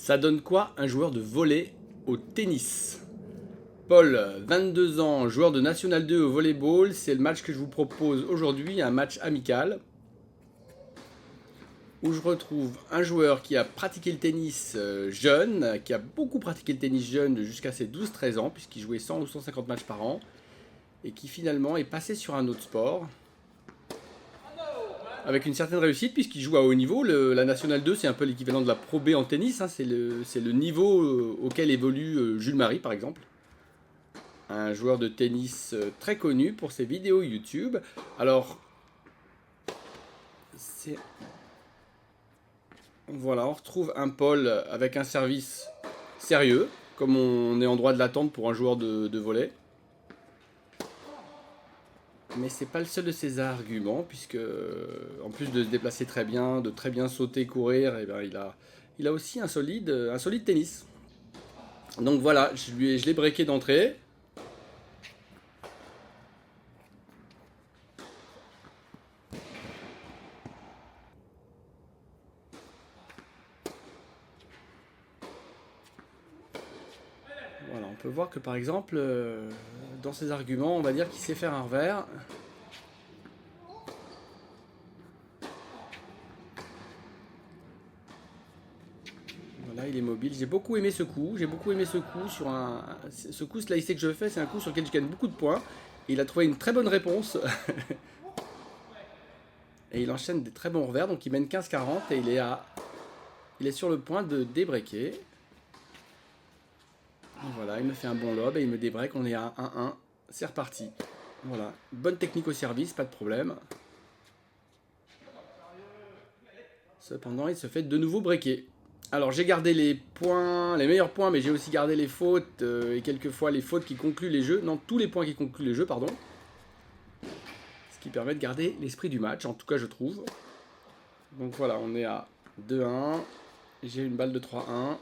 Ça donne quoi un joueur de volley au tennis? Paul, 22 ans, joueur de National 2 au volleyball. C'est le match que je vous propose aujourd'hui, un match amical où je retrouve un joueur qui a pratiqué le tennis jeune, qui a beaucoup pratiqué le tennis jeune jusqu'à ses 12-13 ans, puisqu'il jouait 100 ou 150 matchs par an, et qui finalement est passé sur un autre sport, avec une certaine réussite, puisqu'il joue à haut niveau. La National 2, c'est un peu l'équivalent de la Pro B en tennis, hein, c'est le niveau auquel évolue Jules Marie, par exemple. Un joueur de tennis très connu pour ses vidéos YouTube. Alors, c'est... Voilà, on retrouve un Paul avec un service sérieux, comme on est en droit de l'attendre pour un joueur de volley. Mais c'est pas le seul de ses arguments, puisque en plus de se déplacer très bien, de très bien sauter, courir, et ben il a aussi un solide tennis. Donc voilà, je l'ai breaké d'entrée. Voilà, on peut voir que par exemple, dans ses arguments, on va dire qu'il sait faire un revers. Voilà, il est mobile. J'ai beaucoup aimé ce coup. J'ai beaucoup aimé ce coup sur un. Ce coup slicé que je fais, c'est un coup sur lequel je gagne beaucoup de points. Et il a trouvé une très bonne réponse. Et il enchaîne des très bons revers. Donc il mène 15-40 et il est sur le point de débreaker. Voilà, il me fait un bon lob et il me débreak. On est à 1-1. C'est reparti. Voilà, bonne technique au service, pas de problème. Cependant, il se fait de nouveau breaker. Alors j'ai gardé les points, les meilleurs points, mais j'ai aussi gardé les fautes et quelquefois les fautes qui concluent les jeux. Non, tous les points qui concluent les jeux, pardon. Ce qui permet de garder l'esprit du match, en tout cas je trouve. Donc voilà, on est à 2-1. J'ai une balle de 3-1.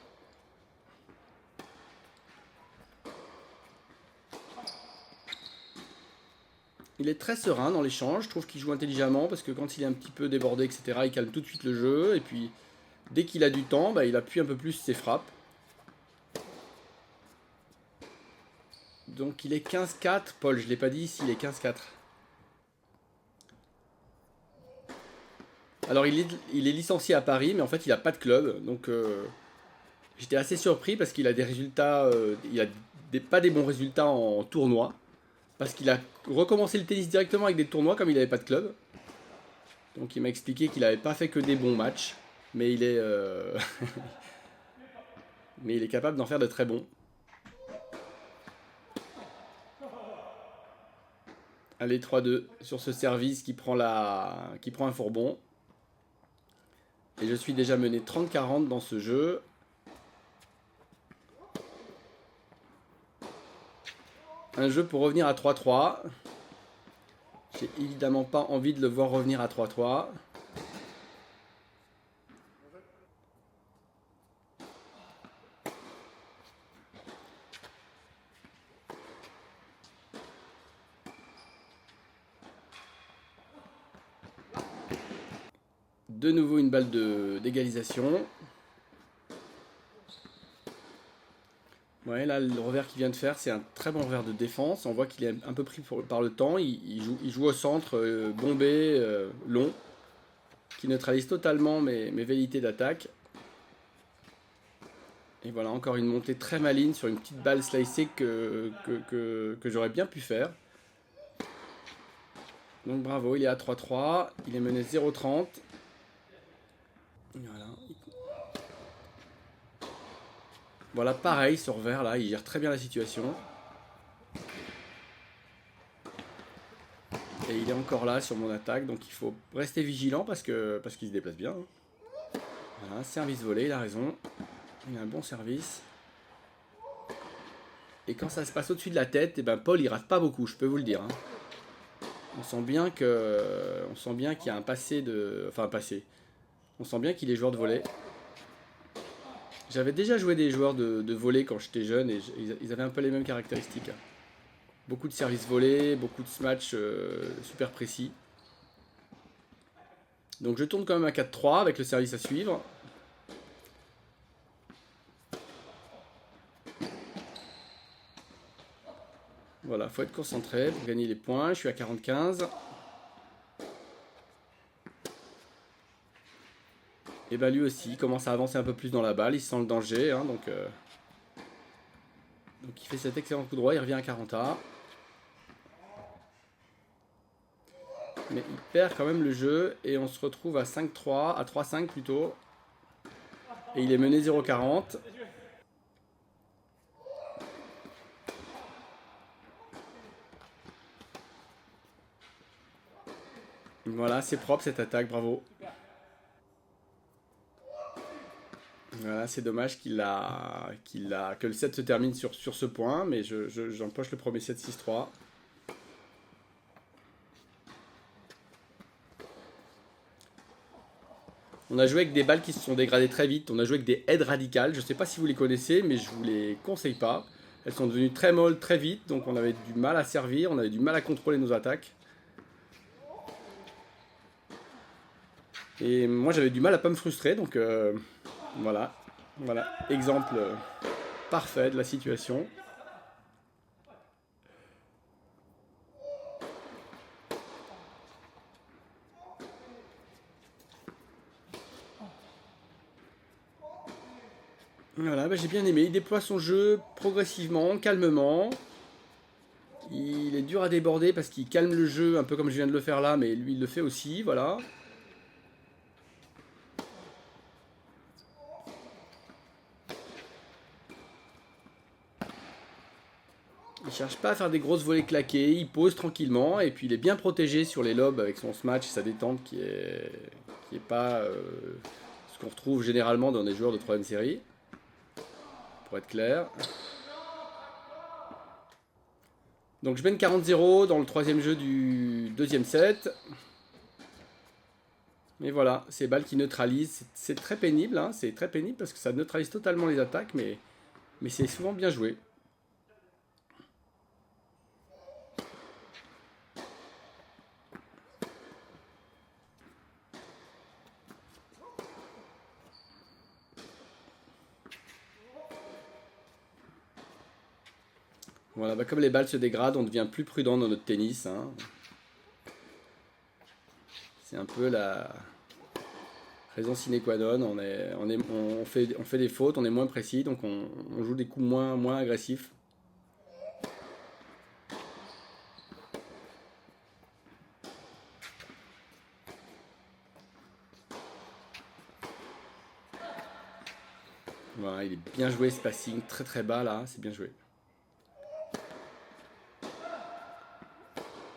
Il est très serein dans l'échange. Je trouve qu'il joue intelligemment parce que quand il est un petit peu débordé, etc., il calme tout de suite le jeu. Et puis dès qu'il a du temps, bah, il appuie un peu plus ses frappes. Donc il est 15-4. Paul, je ne l'ai pas dit ici, il est 15-4. Alors il est licencié à Paris, mais en fait il n'a pas de club. Donc j'étais assez surpris parce qu'il a des résultats, il a pas des bons résultats en tournoi. Parce qu'il a recommencé le tennis directement avec des tournois comme il n'avait pas de club. Donc il m'a expliqué qu'il n'avait pas fait que des bons matchs. Mais il est, mais il est capable d'en faire de très bons. Allez, 3-2 sur ce service qui prend un fourbon. Et je suis déjà mené 30-40 dans ce jeu. Un jeu pour revenir à 3-3. J'ai évidemment pas envie de le voir revenir à 3-3. De nouveau une balle d'égalisation. Ouais, là, le revers qu'il vient de faire, c'est un très bon revers de défense. On voit qu'il est un peu pris par le temps. Il joue au centre, bombé, long, qui neutralise totalement mes velléités d'attaque. Et voilà, encore une montée très maligne sur une petite balle slicée que j'aurais bien pu faire. Donc bravo, il est à 3-3. Il est mené 0-30. Voilà. Voilà, pareil, ce revers là, il gère très bien la situation. Et il est encore là sur mon attaque, donc il faut rester vigilant parce qu'il se déplace bien. Voilà, service volé, il a raison. Il a un bon service. Et quand ça se passe au-dessus de la tête, et ben Paul il rate pas beaucoup, je peux vous le dire. Hein. On sent bien qu'il y a un passé de. Enfin un passé. On sent bien qu'il est joueur de volley. J'avais déjà joué des joueurs de volley quand j'étais jeune et ils avaient un peu les mêmes caractéristiques. Hein. Beaucoup de services volés, beaucoup de smash super précis. Donc je tourne quand même à 4-3 avec le service à suivre. Voilà, faut être concentré pour gagner les points. Je suis à 45. Et bah lui aussi, il commence à avancer un peu plus dans la balle. Il sent le danger, hein, donc il fait cet excellent coup droit. Il revient à 40A. Mais il perd quand même le jeu. Et on se retrouve à 5-3, à 3-5 plutôt. Et il est mené 0-40. Voilà, c'est propre cette attaque, bravo. Voilà, c'est dommage que le set se termine sur ce point, mais j'empoche le premier set 6-3. On a joué avec des balles qui se sont dégradées très vite. On a joué avec des aides radicales. Je ne sais pas si vous les connaissez, mais je vous les conseille pas. Elles sont devenues très molles très vite, donc on avait du mal à servir, on avait du mal à contrôler nos attaques. Et moi j'avais du mal à pas me frustrer, donc voilà. Voilà, exemple parfait de la situation. Voilà, bah, j'ai bien aimé. Il déploie son jeu progressivement, calmement. Il est dur à déborder parce qu'il calme le jeu, un peu comme je viens de le faire là, mais lui il le fait aussi, voilà. Il cherche pas à faire des grosses volées claquées, il pose tranquillement, et puis il est bien protégé sur les lobes avec son smash et sa détente qui est pas ce qu'on retrouve généralement dans des joueurs de 3ème série, pour être clair. Donc je mène 40-0 dans le 3ème jeu du 2ème set. Et voilà, ces balles qui neutralisent, c'est très pénible, hein, c'est très pénible parce que ça neutralise totalement les attaques, mais c'est souvent bien joué. Voilà, bah comme les balles se dégradent, on devient plus prudent dans notre tennis, hein. C'est un peu la raison sine qua non. On fait des fautes, on est moins précis, donc on joue des coups moins agressifs. Voilà, il est bien joué ce passing, très très bas là, c'est bien joué.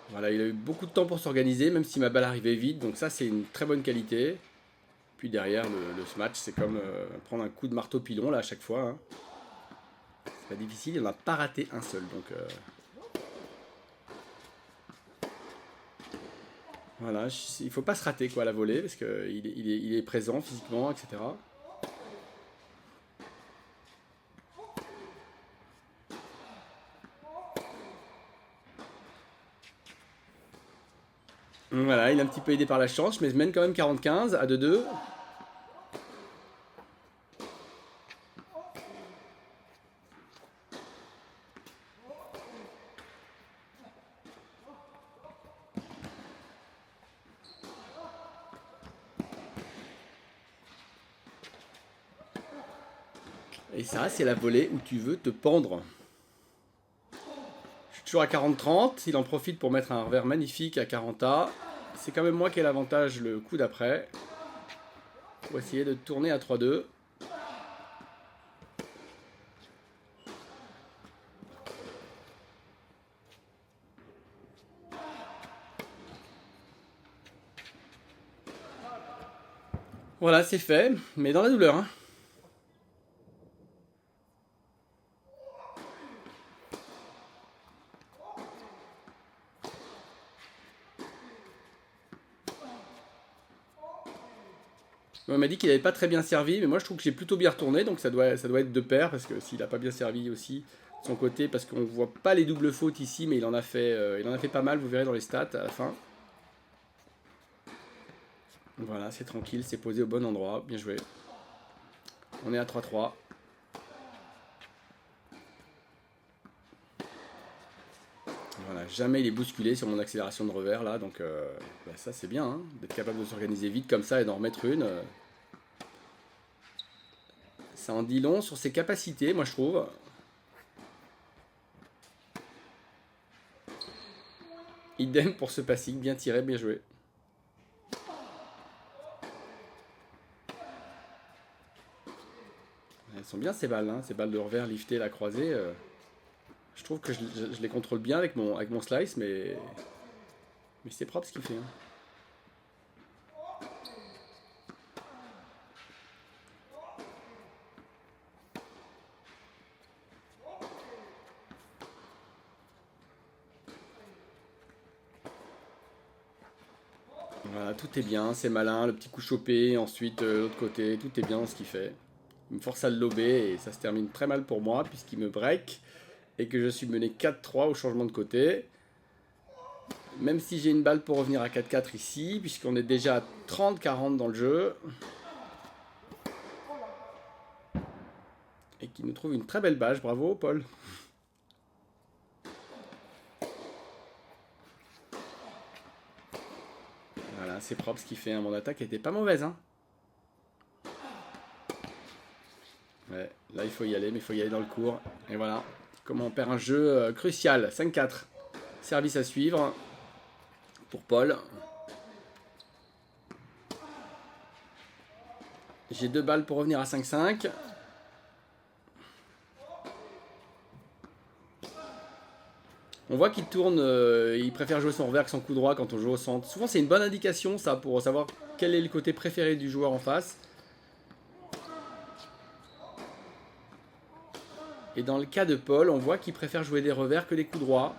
Voilà, il a eu beaucoup de temps pour s'organiser, même si ma balle arrivait vite, donc ça c'est une très bonne qualité. Puis derrière, le match, c'est comme prendre un coup de marteau pilon là à chaque fois, hein. C'est pas difficile, il n'en a pas raté un seul, donc voilà, il faut pas se rater quoi à la volée, parce qu'il est présent physiquement, etc. Voilà, il est un petit peu aidé par la chance, mais il mène quand même 40-15 à 2-2. Et ça, c'est la volée où tu veux te pendre. Je suis toujours à 40-30, il en profite pour mettre un revers magnifique à 40A. C'est quand même moi qui ai l'avantage le coup d'après. Pour essayer de tourner à 3-2. Voilà, c'est fait, mais dans la douleur, hein. On m'a dit qu'il n'avait pas très bien servi, mais moi je trouve que j'ai plutôt bien retourné, donc ça doit être de pair, parce que s'il n'a pas bien servi aussi de son côté, parce qu'on ne voit pas les doubles fautes ici, mais il en a fait pas mal, vous verrez dans les stats à la fin. Voilà, c'est tranquille, c'est posé au bon endroit, bien joué. On est à 3-3. Voilà, jamais il est bousculé sur mon accélération de revers là, donc bah, ça c'est bien, hein, d'être capable de s'organiser vite comme ça et d'en remettre une. Ça en dit long sur ses capacités, moi je trouve. Idem pour ce passing, bien tiré, bien joué. Elles sont bien ces balles, hein, ces balles de revers liftées, la croisée. Je trouve que je les contrôle bien avec mon slice, mais c'est propre ce qu'il fait. Hein. Voilà, tout est bien, c'est malin, le petit coup chopé, ensuite l'autre côté, tout est bien dans ce qu'il fait. Il me force à le lober et ça se termine très mal pour moi puisqu'il me break et que je suis mené 4-3 au changement de côté. Même si j'ai une balle pour revenir à 4-4 ici, puisqu'on est déjà à 30-40 dans le jeu. Et qui nous trouve une très belle bâche, bravo Paul. Voilà, c'est propre ce qu'il fait, hein. Mon attaque était pas mauvaise. Hein. Ouais, là il faut y aller, mais il faut y aller dans le cours. Et voilà, comment on perd un jeu crucial, 5-4. Service à suivre pour Paul. J'ai 2 balles pour revenir à 5-5. On voit qu'il tourne, il préfère jouer son revers que son coup droit quand on joue au centre. Souvent c'est une bonne indication ça pour savoir quel est le côté préféré du joueur en face. Et dans le cas de Paul, on voit qu'il préfère jouer des revers que des coups droits.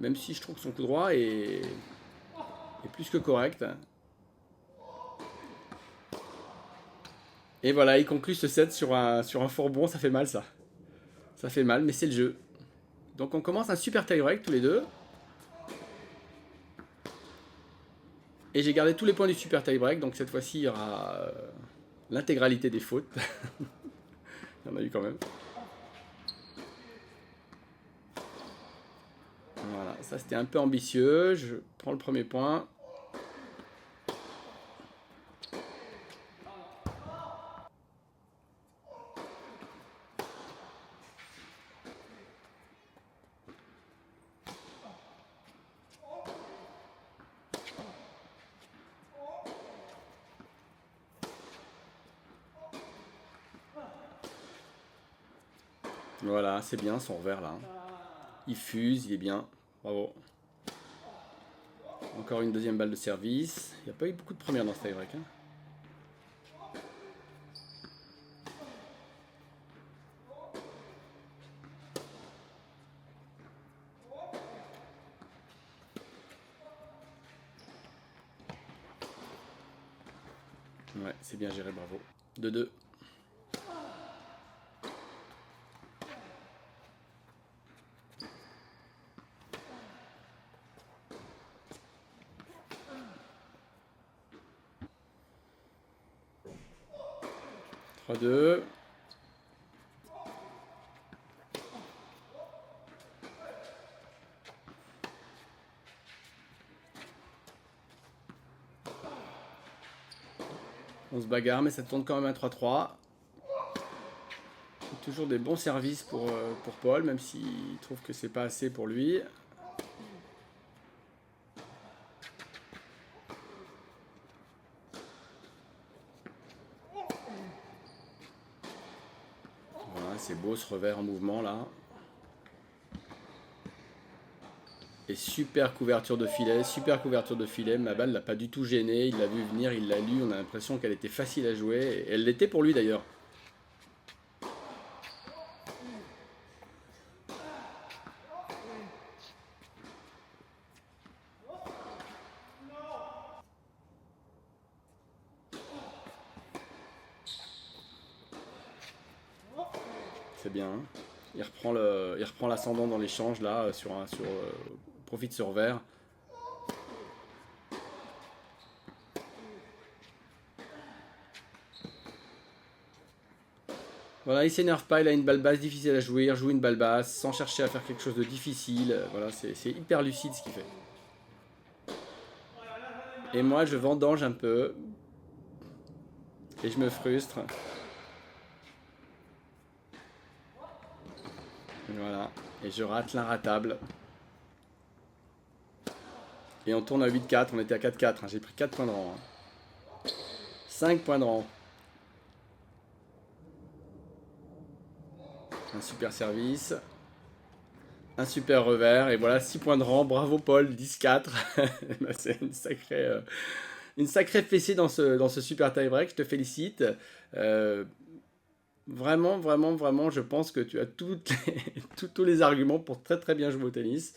Même si je trouve que son coup droit est plus que correct. Et voilà, il conclut ce set sur un fourbon, ça fait mal ça. Ça fait mal, mais c'est le jeu. Donc on commence un super tie-break tous les deux. Et j'ai gardé tous les points du super tie-break, donc cette fois-ci il y aura l'intégralité des fautes. Il y en a eu quand même. Voilà, ça c'était un peu ambitieux. Je prends le premier point. Voilà, c'est bien son revers là. Il fuse, il est bien. Bravo. Encore une deuxième balle de service. Il n'y a pas eu beaucoup de premières dans ce tie-break. Hein. Ouais, c'est bien géré, bravo. 2-2. Trois, 2. On se bagarre, mais ça tourne quand même à 3-3. Toujours des bons services pour Paul, même s'il trouve que c'est pas assez pour lui. Voilà, c'est beau ce revers en mouvement là. Et super couverture de filet, super couverture de filet. Ma balle l'a pas du tout gêné, il l'a vu venir, il l'a lu. On a l'impression qu'elle était facile à jouer. Et elle l'était pour lui d'ailleurs. C'est bien. Hein. Il reprend l'ascendant dans l'échange là, profite sur vert. Voilà, il s'énerve pas, il a une balle basse difficile à jouer, il rejoue une balle basse sans chercher à faire quelque chose de difficile. Voilà, c'est hyper lucide ce qu'il fait. Et moi, je vendange un peu. Et je me frustre. Voilà. Et je rate l'inratable. Et on tourne à 8-4, on était à 4-4. Hein. J'ai pris 4 points de rang. Hein. 5 points de rang. Un super service. Un super revers. Et voilà, 6 points de rang. Bravo Paul, 10-4. C'est une sacrée fessée dans ce super tie-break. Je te félicite. Euh, Vraiment, vraiment, vraiment, je pense que tu as tous les arguments pour très très bien jouer au tennis.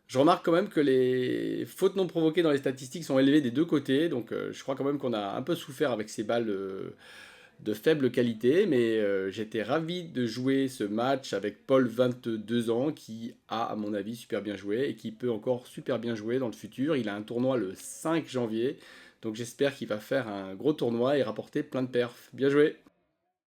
Je remarque quand même que les fautes non provoquées dans les statistiques sont élevées des deux côtés, donc je crois quand même qu'on a un peu souffert avec ces balles de faible qualité, mais j'étais ravi de jouer ce match avec Paul, 22 ans, qui a, à mon avis, super bien joué et qui peut encore super bien jouer dans le futur. Il a un tournoi le 5 janvier, donc j'espère qu'il va faire un gros tournoi et rapporter plein de perfs. Bien joué!